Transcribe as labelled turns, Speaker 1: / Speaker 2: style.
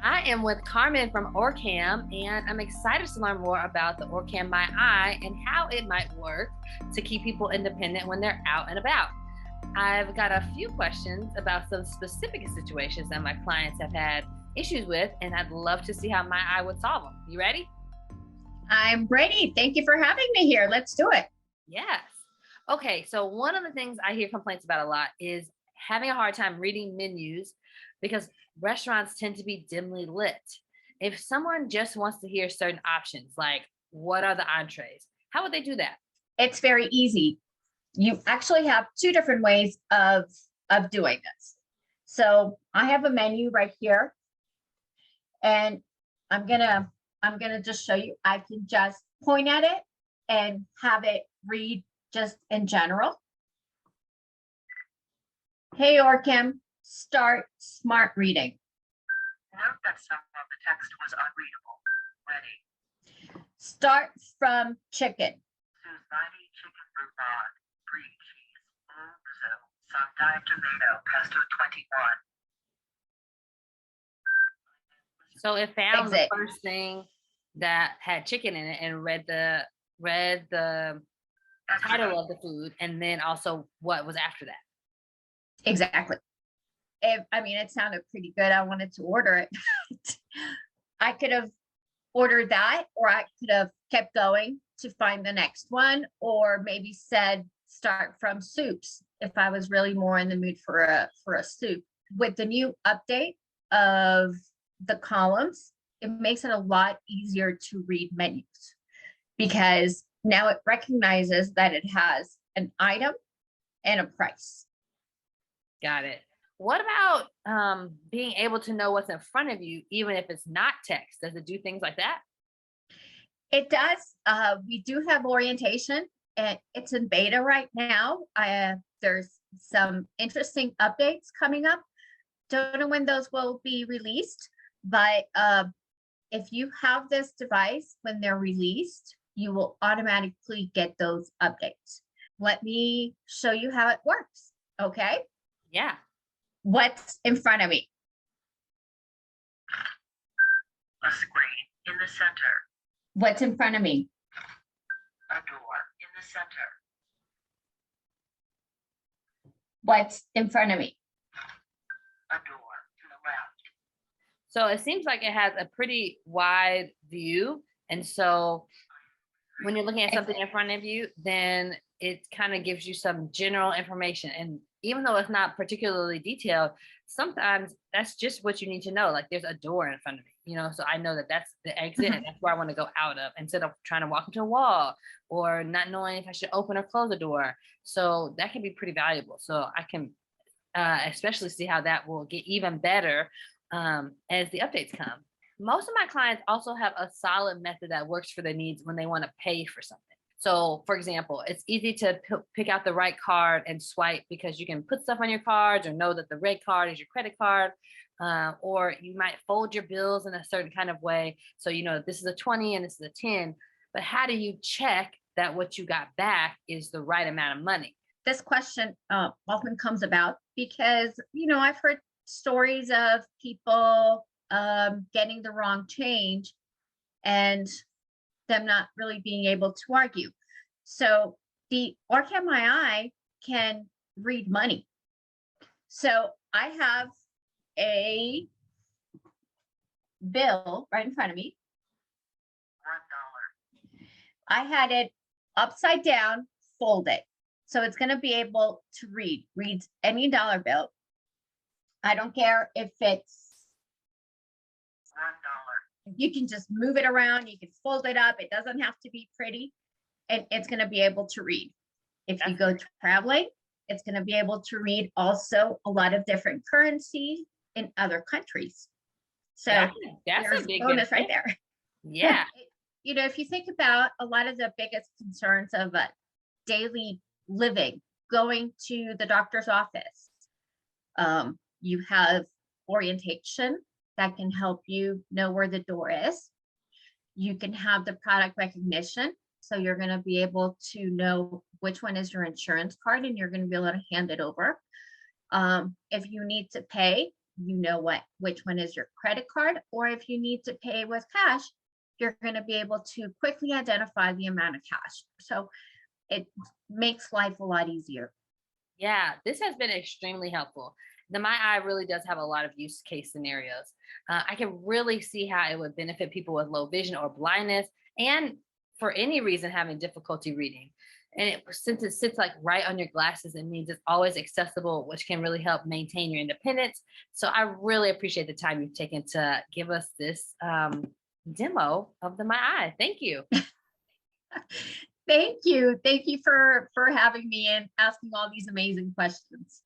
Speaker 1: I am with Carmen from OrCam, and I'm excited to learn more about the OrCam MyEye and how it might work to keep people independent when they're out and about. I've got a few questions about some specific situations that my clients have had issues with, and I'd love to see how MyEye would solve them. You ready?
Speaker 2: I'm ready. Thank you for having me here. Let's do it.
Speaker 1: Yes. Okay, so one of the things I hear complaints about a lot is having a hard time reading menus because restaurants tend to be dimly lit. If someone just wants to hear certain options, like what are the entrees, how would they do that?
Speaker 2: It's very easy. You actually have two different ways of doing this. So I have a menu right here, and I'm gonna just show you. I can just point at it and have it read just in general. Hey, OrCam, start smart reading.
Speaker 3: Note that some of the text was unreadable. Ready.
Speaker 2: Start from chicken.
Speaker 3: Suzvani chicken roulade, brie cheese, blue Brazil, sundial tomato, pesto 21.
Speaker 1: So it found
Speaker 2: Exit.
Speaker 1: the first thing that had chicken in it and read the title of the food, and then also what was after that.
Speaker 2: Exactly. It sounded pretty good. I wanted to order it. I could have ordered that, or I could have kept going to find the next one, or maybe said start from soups if I was really more in the mood for a soup. With the new update of the columns, it makes it a lot easier to read menus because now it recognizes that it has an item and a price.
Speaker 1: Got it. What about being able to know what's in front of you, even if it's not text? Does it do things like that?
Speaker 2: It does. We do have orientation, and it's in beta right now. There's some interesting updates coming up. Don't know when those will be released, but if you have this device, when they're released, you will automatically get those updates. Let me show you how it works. Okay.
Speaker 1: Yeah.
Speaker 2: What's in front of me?
Speaker 3: A screen in the center.
Speaker 2: What's in front of me?
Speaker 3: A door in the center.
Speaker 2: What's in front of me?
Speaker 3: A door to the left.
Speaker 1: So it seems like it has a pretty wide view. And so when you're looking at something in front of you, then it kind of gives you some general information. And even though it's not particularly detailed, sometimes that's just what you need to know. Like there's a door in front of me, so I know that that's the exit and that's where I want to go out of, instead of trying to walk into a wall or not knowing if I should open or close the door. So that can be pretty valuable. So I can especially see how that will get even better as the updates come. Most of my clients also have a solid method that works for their needs when they want to pay for something. So for example, it's easy to pick out the right card and swipe because you can put stuff on your cards or know that the red card is your credit card. Or you might fold your bills in a certain kind of way. So you know this is a 20 and this is a 10, but how do you check that what you got back is the right amount of money?
Speaker 2: This question often comes about because, I've heard stories of people getting the wrong change and them not really being able to argue. So the OrCam MyEye can read money. So I have a bill right in front of me.
Speaker 3: $1.
Speaker 2: I had it upside down, folded. So it's going to be able to reads any dollar bill. I don't care if it's
Speaker 3: $1.
Speaker 2: you can just move it around, you can fold it up, it doesn't have to be pretty, and it's going to be able to read. If you go traveling, it's going to be able to read also a lot of different currencies in other countries. So
Speaker 1: that's a big
Speaker 2: bonus right there.
Speaker 1: Yeah.
Speaker 2: If you think about a lot of the biggest concerns of daily living, going to the doctor's office, you have orientation that can help you know where the door is. You can have the product recognition. So you're going to be able to know which one is your insurance card and you're going to be able to hand it over. If you need to pay, you know which one is your credit card, or if you need to pay with cash, you're going to be able to quickly identify the amount of cash. So it makes life a lot easier.
Speaker 1: Yeah, this has been extremely helpful. The MyEye really does have a lot of use case scenarios. I can really see how it would benefit people with low vision or blindness, and for any reason having difficulty reading. And since it sits like right on your glasses, it means it's always accessible, which can really help maintain your independence. So I really appreciate the time you've taken to give us this demo of the MyEye. Thank you.
Speaker 2: Thank you. Thank you for having me and asking all these amazing questions.